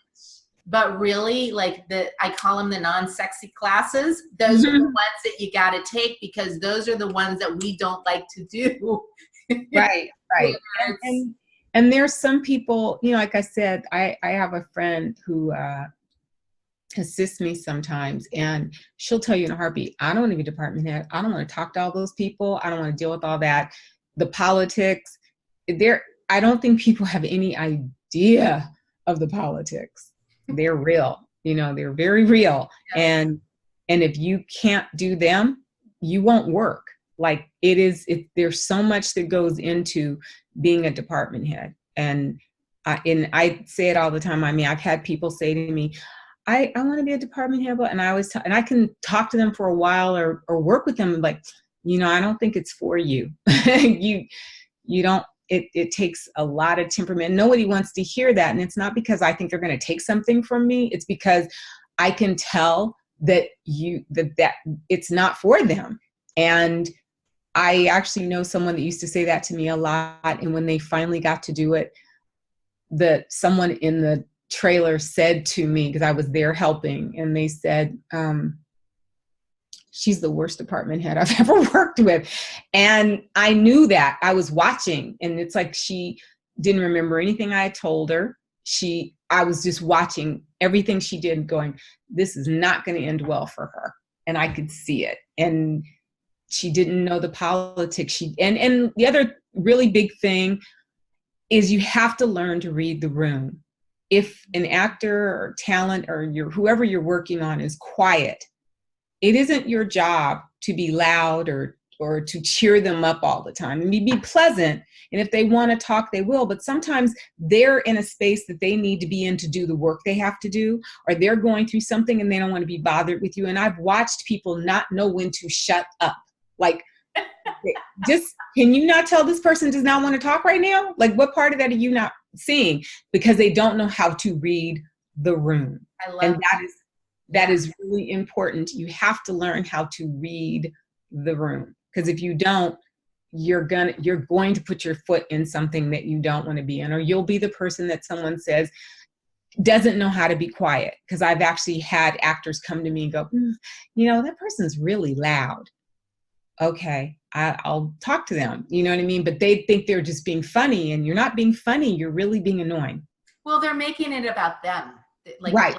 But really, I call them the non-sexy classes. Those are the ones that you got to take, because those are the ones that we don't like to do. Right. And there's some people, like I said, I have a friend who assists me sometimes, and she'll tell you in a heartbeat, I don't want to be department head. I don't want to talk to all those people. I don't want to deal with all that. The politics I don't think people have any idea of the politics. They're real, they're very real. Yeah. And if you can't do them, you won't work. Like there's so much that goes into being a department head. And I say it all the time. I mean, I've had people say to me, I want to be a department head, and and I can talk to them for a while or work with them. Like, I don't think it's for you. You don't, it takes a lot of temperament. Nobody wants to hear that. And it's not because I think they're going to take something from me. It's because I can tell that that it's not for them. And I actually know someone that used to say that to me a lot. And when they finally got to do it, someone in the trailer said to me, because I was there helping, and they said, she's the worst department head I've ever worked with. And I knew that. I was watching, and it's like she didn't remember anything I had told her. I was just watching everything she did, going, this is not going to end well for her. And I could see it. And she didn't know the politics. And the other really big thing is you have to learn to read the room. If an actor or talent or whoever you're working on is quiet, it isn't your job to be loud or to cheer them up all the time. And be pleasant. And if they want to talk, they will. But sometimes they're in a space that they need to be in to do the work they have to do, or they're going through something and they don't want to be bothered with you. And I've watched people not know when to shut up. Like, just, can you not tell this person does not want to talk right now? Like, what part of that are you not seeing? Because they don't know how to read the room. I love and that is really important. You have to learn how to read the room. Because if you don't, you're going to put your foot in something that you don't want to be in, or you'll be the person that someone says doesn't know how to be quiet. Because I've actually had actors come to me and go, that person's really loud. Okay, I'll talk to them. You know what I mean? But they think they're just being funny, and you're not being funny. You're really being annoying. Well, they're making it about them. Like, right.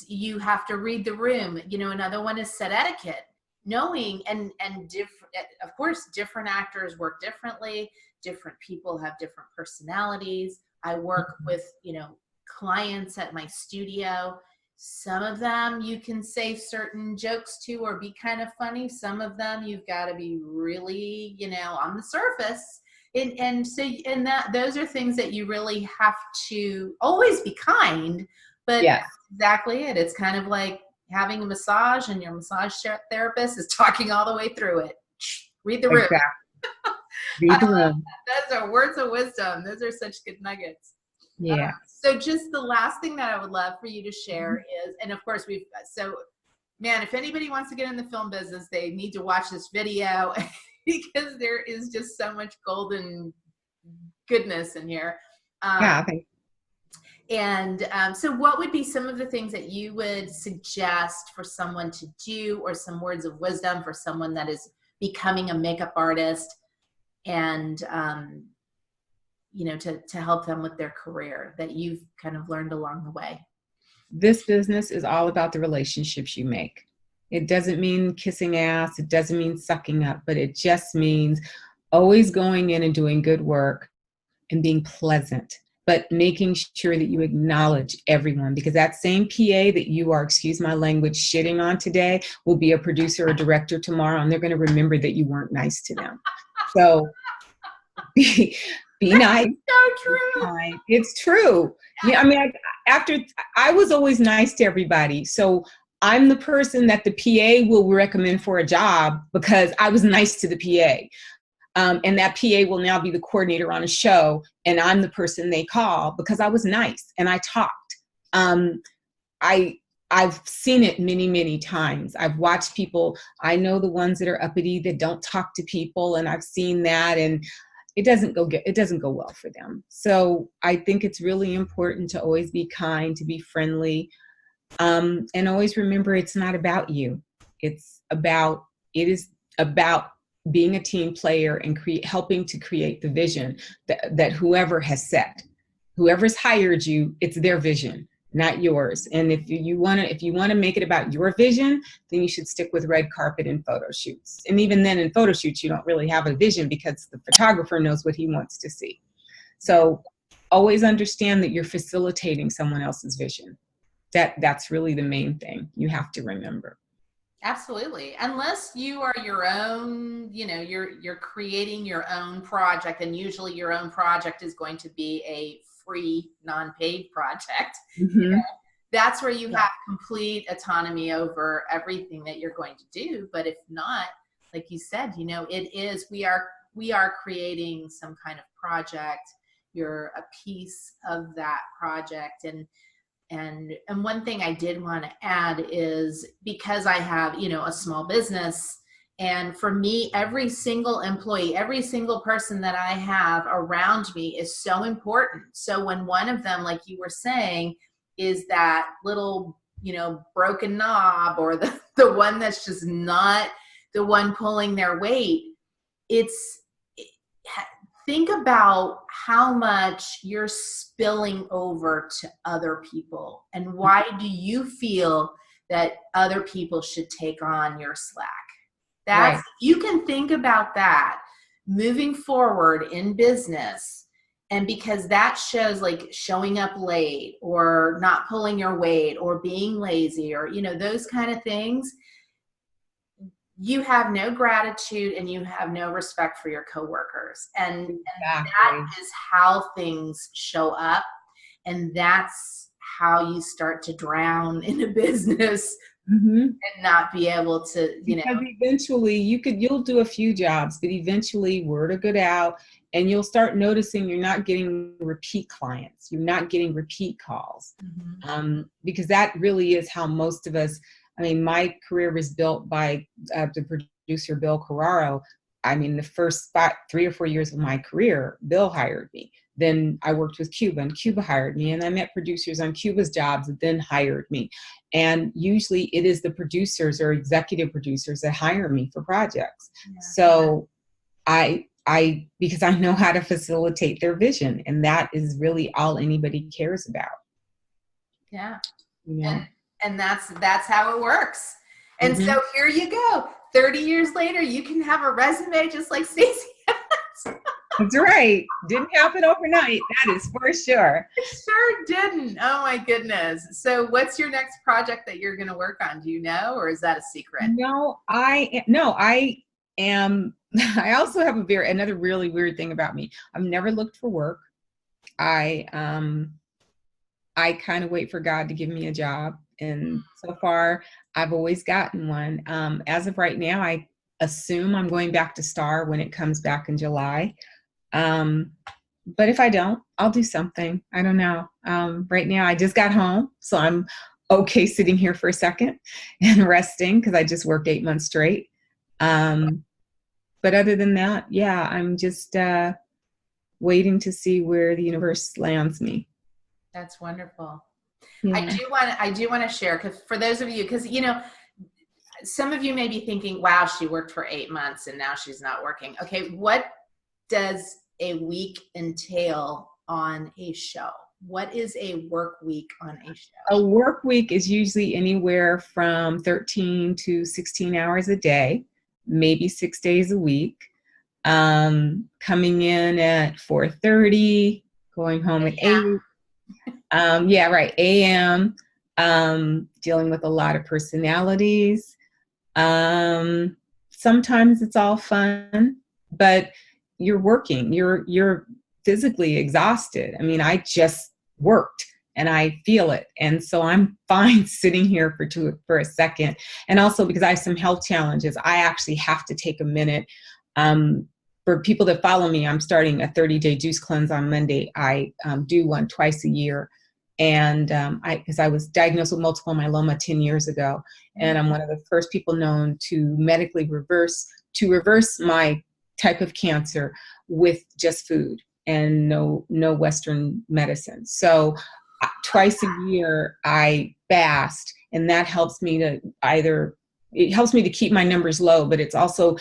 You have to read the room. Another one is set etiquette. Knowing and different, of course, different actors work differently. Different people have different personalities. I work with, clients at my studio. Some of them you can say certain jokes to or be kind of funny. Some of them you've got to be really, on the surface. Those are things that you really have to always be kind, but yes. Exactly it. It's kind of like having a massage and your massage therapist is talking all the way through it. Read the room. Exactly. Read the room. Those are words of wisdom. Those are such good nuggets. Yeah. So just the last thing that I would love for you to share is, and of course if anybody wants to get in the film business, they need to watch this video because there is just so much golden goodness in here. Thanks. And so what would be some of the things that you would suggest for someone to do, or some words of wisdom for someone that is becoming a makeup artist and, to help them with their career that you've kind of learned along the way? This business is all about the relationships you make. It doesn't mean kissing ass. It doesn't mean sucking up, but it just means always going in and doing good work and being pleasant, but making sure that you acknowledge everyone, because that same PA that you are, excuse my language, shitting on today will be a producer or director tomorrow, and they're going to remember that you weren't nice to them. So be nice. So true. It's true. Yeah, I mean, I was always nice to everybody. So I'm the person that the PA will recommend for a job because I was nice to the PA. And that PA will now be the coordinator on a show, and I'm the person they call because I was nice and I talked. I've seen it many, many times. I've watched people. I know the ones that are uppity that don't talk to people, and I've seen that, and it doesn't go well for them. So I think it's really important to always be kind, to be friendly, and always remember it's not about you. It is about being a team player and helping to create the vision that whoever has set. Whoever's hired you, it's their vision, not yours. And if you want to make it about your vision, then you should stick with red carpet and photo shoots. And even then in photo shoots, you don't really have a vision because the photographer knows what he wants to see. So always understand that you're facilitating someone else's vision. That's really the main thing you have to remember. Absolutely. Unless you are your own, you're creating your own project, and usually your own project is going to be a free, non-paid project. Mm-hmm. That's where you have complete autonomy over everything that you're going to do. But if not, like you said, we are creating some kind of project. You're a piece of that project. And one thing I did want to add is, because I have, a small business, and for me, every single employee, every single person that I have around me is so important. So when one of them, like you were saying, is that little, broken knob, or the one that's just not the one pulling their weight, think about how much you're spilling over to other people, and why do you feel that other people should take on your slack? Right. You can think about that moving forward in business. And because that shows, like, showing up late, or not pulling your weight, or being lazy, or, those kind of things, you have no gratitude and you have no respect for your coworkers. And that is how things show up. And that's how you start to drown in a business, and not be able to, Because eventually you'll do a few jobs, but eventually word will get out, and you'll start noticing you're not getting repeat clients. You're not getting repeat calls. Because that really is how most of us, my career was built by the producer, Bill Carraro. The first 3 or 4 years of my career, Bill hired me. Then I worked with Cuba, and Cuba hired me. And I met producers on Cuba's jobs that then hired me. And usually it is the producers or executive producers that hire me for projects. Yeah. So because I know how to facilitate their vision, and that is really all anybody cares about. Yeah. And that's how it works. And so here you go. 30 years later, you can have a resume just like Stacye has. That's right. Didn't happen overnight. That is for sure. It sure didn't. Oh my goodness. So what's your next project that you're going to work on? Do you know, or is that a secret? No, I am. I also have another really weird thing about me. I've never looked for work. I kind of wait for God to give me a job. And so far, I've always gotten one. As of right now, I assume I'm going back to STAR when it comes back in July. But if I don't, I'll do something. I don't know. Right now, I just got home, so I'm okay sitting here for a second and resting, because I just worked 8 months straight. But other than that, yeah, I'm just waiting to see where the universe lands me. That's wonderful. Yeah. I do want to share, because for those of you, because some of you may be thinking, wow, she worked for 8 months and now she's not working. Okay, what does a week entail on a show? What is a work week on a show? A work week is usually anywhere from 13 to 16 hours a day, maybe 6 days a week. Coming in at 4:30, going home at 8. Yeah, right. AM, dealing with a lot of personalities. Sometimes it's all fun, but you're working, you're physically exhausted. I just worked and I feel it. And so I'm fine sitting here for a second. And also because I have some health challenges, I actually have to take a minute. For people that follow me, I'm starting a 30-day juice cleanse on Monday. I do one twice a year. And because I was diagnosed with multiple myeloma 10 years ago, and I'm one of the first people known to medically reverse my type of cancer with just food and no Western medicine. So twice a year I fast, and that helps me to keep my numbers low, but it's also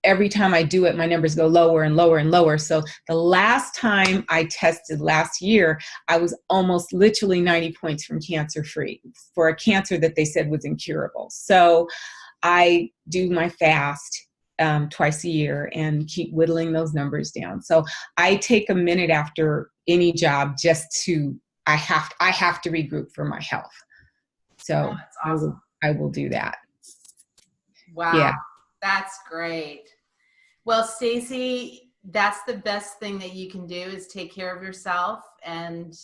every time I do it, my numbers go lower and lower and lower. So the last time I tested last year, I was almost literally 90 points from cancer free for a cancer that they said was incurable. So I do my fast twice a year and keep whittling those numbers down. So I take a minute after any job I have to regroup for my health. So that's awesome. I will do that. Wow. Yeah. That's great. Well, Stacye, that's the best thing that you can do is take care of yourself, and,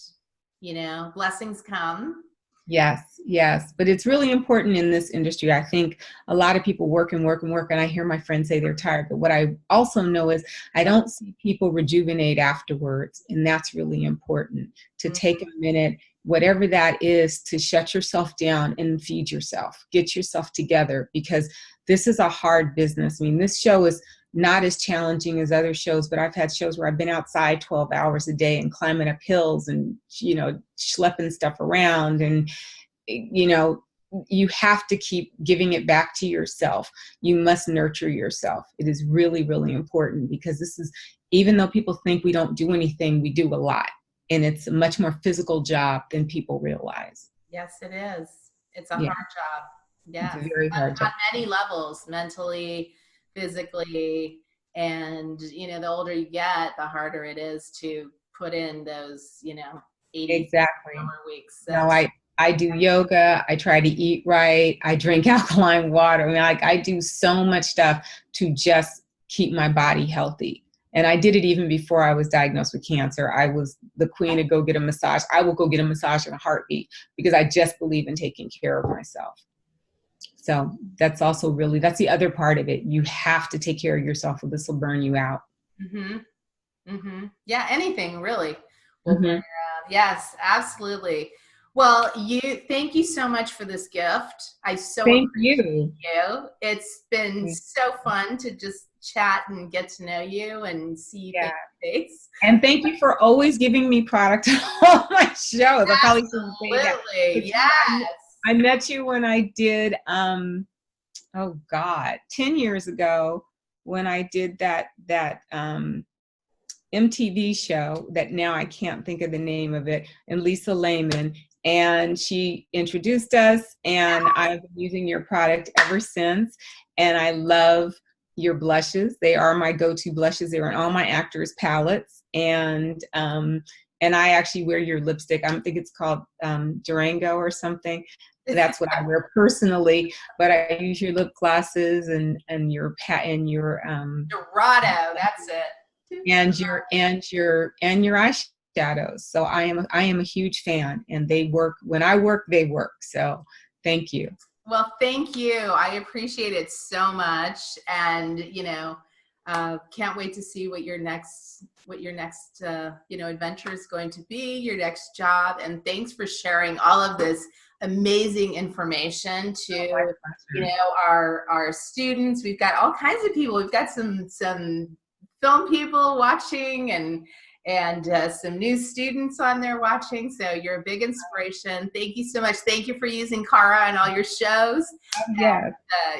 you know, blessings come. Yes, yes. But it's really important in this industry. I think a lot of people work and work and work, and I hear my friends say they're tired. But what I also know is I don't see people rejuvenate afterwards. And that's really important, to take a minute, whatever that is, to shut yourself down and feed yourself, get yourself together, because this is a hard business. I mean, this show is not as challenging as other shows, but I've had shows where I've been outside 12 hours a day and climbing up hills and, you know, schlepping stuff around. And, you know, you have to keep giving it back to yourself. You must nurture yourself. It is really, really important, because this is, even though people think we don't do anything, we do a lot. And it's a much more physical job than people realize. Yes, it is. It's a Yeah. hard job. Yes. It's a very hard job. On many levels, mentally, physically, and, you know, the older you get, the harder it is to put in those, you know, 80 hour weeks. So. No, I do yoga. I try to eat right. I drink alkaline water. I mean, like, I do so much stuff to just keep my body healthy. And I did it even before I was diagnosed with cancer. I was the queen to go get a massage. I will go get a massage in a heartbeat, because I just believe in taking care of myself. So that's also really, that's the other part of it. You have to take care of yourself, or this will burn you out. Yeah, anything really will burn you out. Yes, absolutely. Well, thank you so much for this gift. I so appreciate you. It's been so fun to just chat and get to know you and see you face to face. And thank you for always giving me product on all my shows. I probably shouldn't say that. Yes. I met you when I did, 10 years ago, when I did that MTV show that now I can't think of the name of it, and Lisa Lehman, and she introduced us, and I've been using your product ever since, and I love your blushes. They are my go-to blushes. They're in all my actors' palettes, and I actually wear your lipstick. I think it's called Durango or something. That's what I wear personally, but I use your lip glosses and your Dorado, that's it. And your eyeshadows. So I am a huge fan, and they work. When I work, they work. So thank you. Well, thank you. I appreciate it so much, and, you know, can't wait to see what your next adventure is going to be, your next job. And thanks for sharing all of this amazing information to, you know, our students. We've got all kinds of people. We've got some film people watching, and some new students on there watching. So you're a big inspiration. Thank you so much. Thank you for using CARA on all your shows. Yes.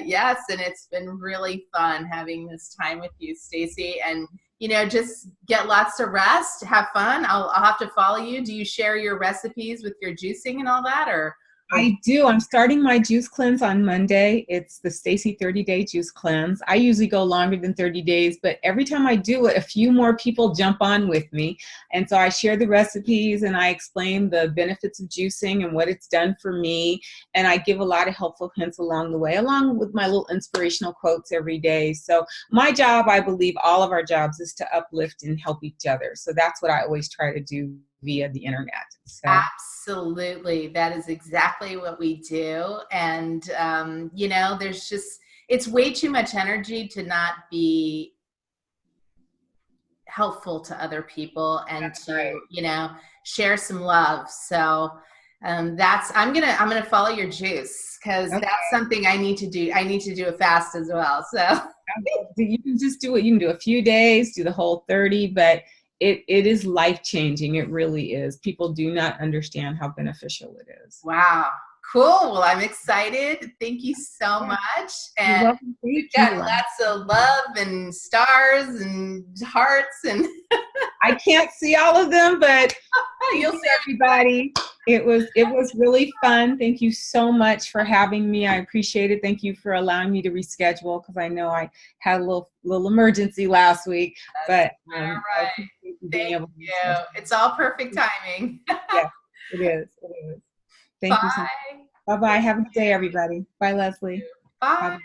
Yes, and it's been really fun having this time with you, Stacye. And, you know, just get lots of rest, have fun. I'll have to follow you. Do you share your recipes with your juicing and all that, or? I do. I'm starting my juice cleanse on Monday. It's the Stacye 30-day juice cleanse. I usually go longer than 30 days, but every time I do it, a few more people jump on with me. And so I share the recipes, and I explain the benefits of juicing and what it's done for me. And I give a lot of helpful hints along the way, along with my little inspirational quotes every day. So my job, I believe all of our jobs, is to uplift and help each other. So that's what I always try to do via the internet. So. Absolutely. That is exactly what we do. And, you know, it's way too much energy to not be helpful to other people, and to, you know, share some love. So I'm going to follow your juice, because that's something I need to do. I need to do a fast as well. So you can just do it. You can do a few days, do the whole 30, but it is life-changing. It really is. People do not understand how beneficial it is. Wow. Cool. Well, I'm excited. Thank you so much. And we've got lots of love and stars and hearts, and I can't see all of them, but you'll see everybody. It was really fun. Thank you so much for having me. I appreciate it. Thank you for allowing me to reschedule, because I know I had a little emergency last week. That's but all right. Thank you. It's all perfect timing. Yes, it is. It is. Thank you so much. Bye-bye. Have a good day, everybody. Bye, Leslie. Bye. Bye.